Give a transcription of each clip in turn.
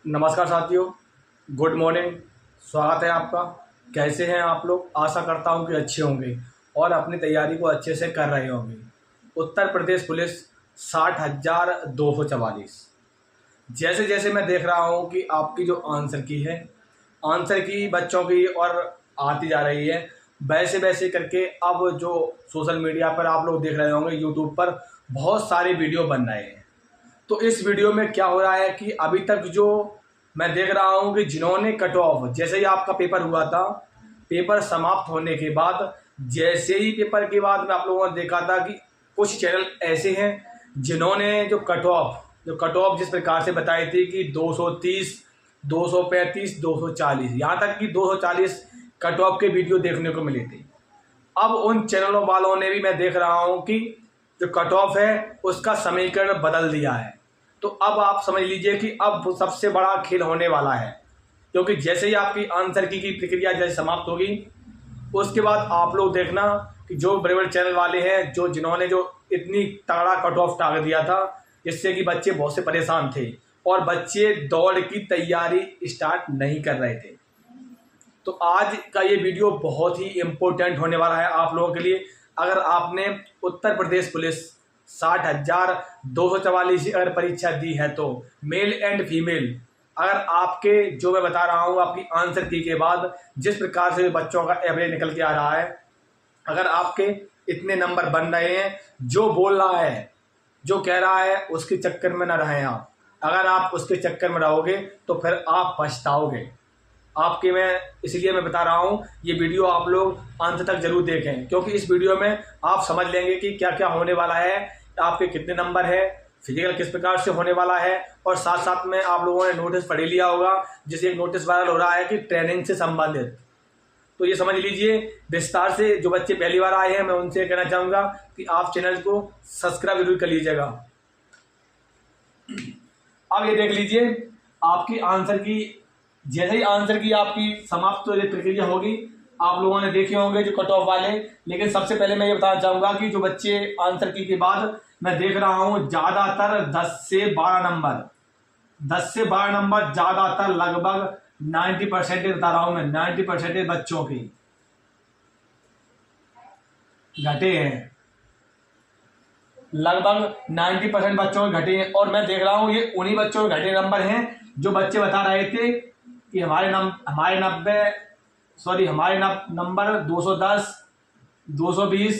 नमस्कार साथियों, good morning. स्वागत है आपका। कैसे हैं आप लोग? आशा करता हूं कि अच्छे होंगे और अपनी तैयारी को अच्छे से कर रहे होंगे। उत्तर प्रदेश पुलिस 60,244। जैसे जैसे मैं देख रहा हूं कि आपकी जो आंसर की बच्चों की और आती जा रही है, वैसे वैसे करके अब जो सोशल मीडिया पर आप लोग देख रहे होंगे, यूट्यूब पर बहुत सारे वीडियो बन रहे हैं। तो इस वीडियो में क्या हो रहा है कि अभी तक जो मैं देख रहा हूं कि जिन्होंने कट ऑफ, जैसे ही आपका पेपर हुआ था, पेपर समाप्त होने के बाद, जैसे ही पेपर के बाद में आप लोगों ने देखा था कि कुछ चैनल ऐसे हैं जिन्होंने जो कट ऑफ जिस प्रकार से बताई थी कि 230, 235, 240, यहाँ तक कि 240 कट ऑफ के वीडियो देखने को मिले थे। अब उन चैनलों वालों ने भी मैं देख रहा हूं कि जो कट ऑफ है उसका समीकरण बदल दिया है। तो अब आप समझ लीजिए कि अब सबसे बड़ा खेल होने वाला है, क्योंकि जैसे ही आपकी आंसर की प्रक्रिया जैसे समाप्त होगी, उसके बाद आप लोग देखना कि जो बड़े बड़े चैनल वाले हैं जिन्होंने जो इतनी तगड़ा कट ऑफ टांग दिया था, जिससे कि बच्चे बहुत से परेशान थे और बच्चे दौड़ की तैयारी स्टार्ट नहीं कर रहे थे। तो आज का ये वीडियो बहुत ही इम्पोर्टेंट होने वाला है आप लोगों के लिए। अगर आपने उत्तर प्रदेश पुलिस 60,244 अगर परीक्षा दी है, तो मेल एंड फीमेल, अगर आपके जो मैं बता रहा हूँ आपकी आंसर की के बाद जिस प्रकार से बच्चों का एवरेज निकल के आ रहा है, अगर आपके इतने नंबर बन रहे हैं, जो बोल रहा है, जो कह रहा है, उसके चक्कर में ना रहें आप। अगर आप उसके चक्कर में रहोगे तो फिर आप पछताओगे। इसलिए मैं बता रहा हूँ, ये वीडियो आप लोग अंत तक जरूर देखें, क्योंकि इस वीडियो में आप समझ लेंगे कि क्या क्या होने वाला है, आपके कितने नंबर है, फिजिकल किस प्रकार से होने वाला है, और साथ साथ में आप लोगों ने नोटिस पढ़ लिया होगा, जिसे एक नोटिस वायरल हो रहा है कि ट्रेनिंग से संबंधित। तो ये समझ लीजिए विस्तार से। जो बच्चे पहली बार आए हैं, मैं उनसे कहना चाहूँगा कि आप चैनल को सब्सक्राइब जरूर कर लीजिएगा। अब ये देख लीजिए, आपकी आंसर की जैसे ही आंसर की आपकी समाप्त प्रक्रिया होगी, आप लोगों ने देखे होंगे जो कट ऑफ वाले। लेकिन सबसे पहले मैं ये बताना चाहूँगा कि जो बच्चे आंसर की के बाद मैं देख रहा हूँ, ज़्यादातर 10 से 12 नंबर ज़्यादातर लगभग 90% बता रहा हूँ मैं, 90% बच्चों की घटे हैं। लगभग 90% बच्चों के घटे हैं। और मैं देख रहा हूँ ये उन्हीं बच्चों के घटे नंबर हैं जो बच्चे बता रहे थे कि हमारे नंबर 210, 220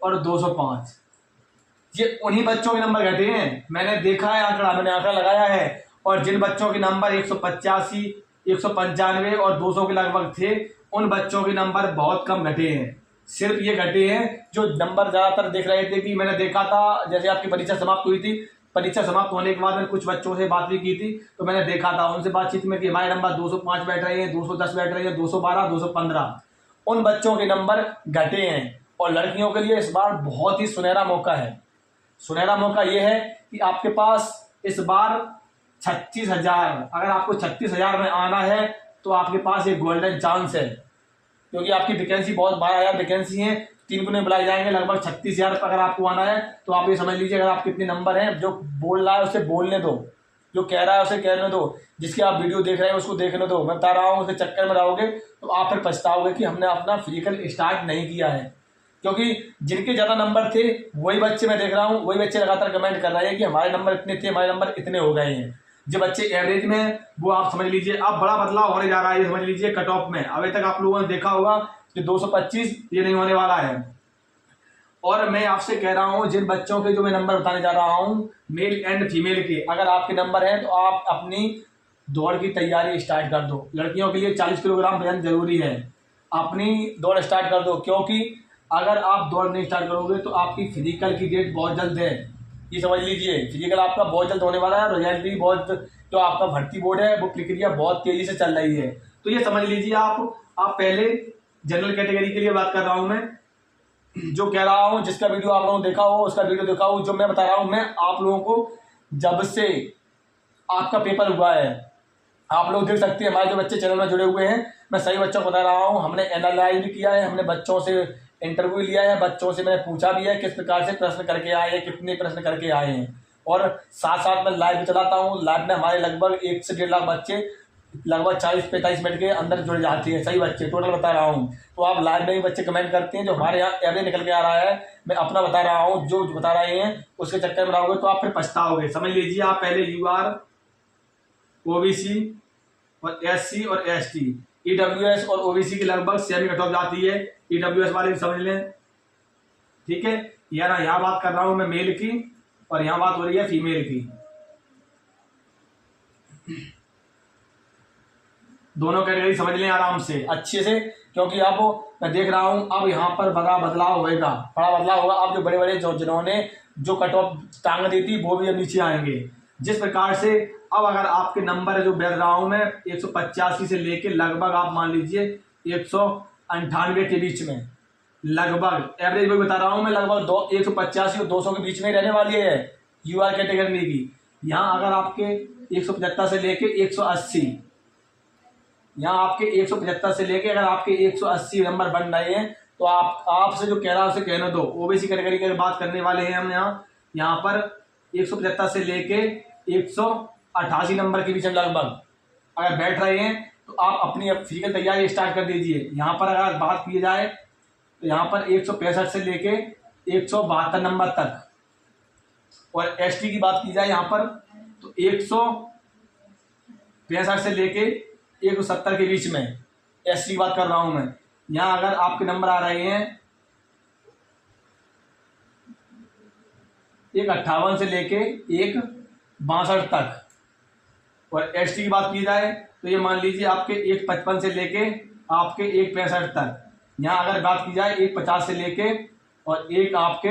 और 205। ये उन्हीं बच्चों के नंबर घटे हैं। मैंने देखा है आंकड़ा, मैंने आंकड़ा लगाया है। और जिन बच्चों के नंबर 185, 195 और 200 के लगभग थे, उन बच्चों के नंबर बहुत कम घटे हैं। सिर्फ ये घटे हैं जो नंबर ज़्यादातर देख रहे थे। कि मैंने देखा था जैसे आपकी परीक्षा समाप्त हुई थी, परीक्षा समाप्त होने के बाद मैंने कुछ बच्चों से बात भी की थी, तो मैंने देखा था उनसे बातचीत में कि हमारे नंबर 205 बैठ रहे हैं, 210 बैठ रहे हैं, 212, 215। उन बच्चों के नंबर घटे हैं। और लड़कियों के लिए इस बार बहुत ही सुनहरा मौका है। सुनहरा मौका ये है कि आपके पास इस बार 36,000, अगर आपको 36,000 में आना है तो आपके पास एक गोल्डन चांस है। क्योंकि आपकी वैकेंसी बहुत 12,000 वैकेंसी है, 3 गुने बुलाए जाएंगे, लगभग 36,000 अगर आपको आना है। तो आप ये समझ लीजिए, अगर आप कितने नंबर हैं, जो बोल रहा है उसे बोलने दो, जो कह रहा है उसे कहने दो, जिसके आप वीडियो देख रहे हैं उसको देखने दो। मैं बता रहा हूँ, उसके चक्कर में रहोगे तो आप फिर पछताओगे कि हमने अपना फिजिकल स्टार्ट नहीं किया है। क्योंकि जिनके ज़्यादा नंबर थे वही बच्चे, मैं देख रहा हूँ वही बच्चे लगातार कमेंट कर रहे हैं कि हमारे नंबर इतने थे, हमारे नंबर इतने हो गए हैं। जो बच्चे एवरेज में हैं वो आप समझ लीजिए अब बड़ा बदलाव होने जा रहा है। ये समझ लीजिए कट ऑफ में अभी तक आप लोगों ने देखा होगा कि 225 ये नहीं होने वाला है। और मैं आपसे कह रहा हूं, जिन बच्चों के जो मैं नंबर बताने जा रहा हूं, मेल एंड फीमेल के, अगर आपके नंबर हैं तो आप अपनी दौड़ की तैयारी स्टार्ट कर दो। लड़कियों के लिए 40 किलोग्राम वजन जरूरी है, अपनी दौड़ स्टार्ट कर दो। क्योंकि अगर आप दौड़ नहीं स्टार्ट करोगे तो आपकी फिजिकल की डेट बहुत जल्द है। ये समझ लीजिए, फिजिकल आपका बहुत जल्द होने वाला है। रिजल्ट भी बहुत, जो आपका भर्ती बोर्ड है वो प्रक्रिया बहुत तेजी से चल रही है। तो ये समझ लीजिए आप पहले जनरल कैटेगरी के लिए बात कर रहा हूं मैं, जो कह रहा हूं, जिसका वीडियो आप लोगों ने देखा हो उसका वीडियो देखा हो। जो मैं बता रहा हूं, मैं आप लोगों को जब से आपका पेपर हुआ है, आप लोग देख सकते हैं हमारे जो बच्चे चैनल में जुड़े हुए हैं, मैं सही बच्चों को बता रहा हूं। हमने एनालाइज भी किया है, हमने बच्चों से इंटरव्यू लिया है, बच्चों से मैंने पूछा भी है किस प्रकार से प्रश्न करके आए हैं, कितने प्रश्न करके आए हैं। और साथ साथ मैं लाइव भी चलाता हूँ। लाइव में हमारे लगभग 1 से 1.5 लाख बच्चे लगभग 40-45 मिनट के अंदर जुड़ जाते हैं। सही बच्चे टोटल बता रहा हूँ। तो आप लाइव में भी बच्चे कमेंट करते हैं, जो हमारे यहाँ एवरेज निकल के आ रहा है, मैं अपना बता रहा हूँ, जो बता रहे हैं उसके चक्कर में रहोगे तो आप फिर पछताओगे। समझ लीजिए, आप पहले UR, OBC और SC और ST, EWS और OBC की लगभग सेम कट ऑफ जाती है। EWS वाले भी समझ लें, ठीक है। यहाँ बात कर रहा हूँ मैं मेल की, और यहाँ बात हो रही है फीमेल की। दोनों कैटेगरी समझ लें आराम से, अच्छे से, क्योंकि अब मैं देख रहा हूँ अब यहाँ पर बड़ा बदलाव होगा, बड़ा बदलाव होगा। अब जो बड़े बड़े जिन्होंने जो कट ऑफ टांग दी थी वो भी अब नीचे आएंगे। जिस प्रकार से अब अगर आपके नंबर जो बेच रहा हूँ मैं 185 से लेके लगभग आप मान लीजिए 198 के बीच में, लगभग एवरेज भी बता रहा हूँ मैं, लगभग 185 और 200 के बीच में रहने वाली है UR कैटेगरी की। यहाँ अगर आपके 175 से लेके 180, यहाँ आपके 175 से लेके अगर आपके 180 नंबर बन रहे हैं तो आपसे जो कह रहा है उसे कहने दो। OBC कैटेगरी की बात करने वाले हैं हम यहाँ पर 175 से लेके 188 नंबर के बीच में लगभग अगर बैठ रहे हैं तो आप अपनी फिजिकल तैयारी स्टार्ट कर दीजिए। यहाँ पर अगर बात की जाए तो यहाँ पर 165 से लेके 172 नंबर तक, और ST की बात की जाए यहाँ पर तो 165 से लेके 170 के बीच में ST की बात कर रहा हूं मैं। यहाँ अगर आपके नंबर आ रहे हैं 158 से लेके 162 तक, और ST की बात की जाए तो ये मान लीजिए आपके 155 से लेके आपके 165 तक। यहाँ अगर बात की जाए 150 से लेके और एक आपके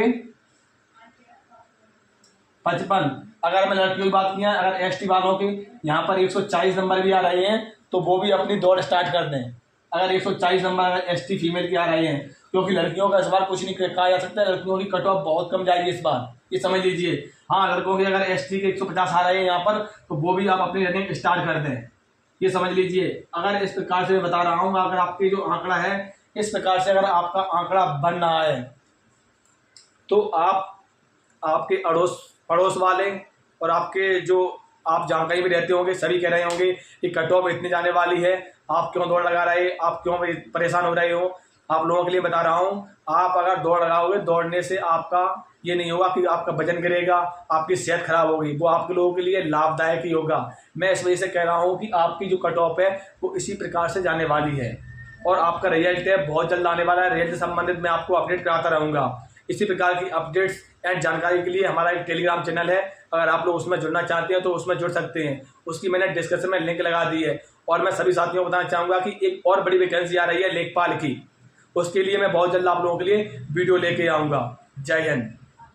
55। अगर मैं लड़कियों की बात किया, अगर ST वालों की यहाँ पर 140 नंबर भी आ रहे हैं तो वो भी अपनी दौड़ स्टार्ट कर दें। अगर 140 नंबर अगर ST फीमेल के आ रहे हैं, क्योंकि लड़कियों का इस बार कुछ नहीं कहा जा सकता है, लड़कियों की कट ऑफ बहुत कम जाएगी इस बार, ये समझ लीजिए। हाँ, लड़कों के अगर ST के 150 आ रहे हैं यहाँ पर तो वो भी आप अपनी रनिंग स्टार्ट कर दें, ये समझ लीजिए। अगर इस प्रकार से मैं बता रहा हूँ, अगर आपके जो आंकड़ा है इस प्रकार से अगर आपका आंकड़ा बन रहा है तो आप आपके पड़ोस वाले और आपके जो आप जहाँ कहीं भी रहते होंगे सभी कह रहे होंगे कि कट ऑफ इतनी जाने वाली है, आप क्यों दौड़ लगा रहे, आप क्यों परेशान हो रहे हो। आप लोगों के लिए बता रहा हूँ, आप अगर दौड़ लगाओगे, दौड़ने से आपका ये नहीं होगा कि आपका वजन गिरेगा, आपकी सेहत खराब होगी, वो आपके लोगों के लिए लाभदायक ही होगा। मैं इस वजह से कह रहा हूँ कि आपकी जो कट ऑफ है वो इसी प्रकार से जाने वाली है, और आपका रिजल्ट है बहुत जल्द आने वाला है। रिजल्ट से संबंधित मैं आपको अपडेट कराता रहूँगा। इसी प्रकार की अपडेट्स एंड जानकारी के लिए हमारा एक टेलीग्राम चैनल है, अगर आप लोग उसमें जुड़ना चाहते हैं तो उसमें जुड़ सकते हैं। उसकी मैंने डिस्क्रिप्शन में लिंक लगा दी है। और मैं सभी साथियों को बताना चाहूँगा कि एक और बड़ी वैकेंसी आ रही है लेखपाल की, उसके लिए मैं बहुत जल्द आप लोगों के लिए वीडियो लेके आऊँगा। जय हिंद।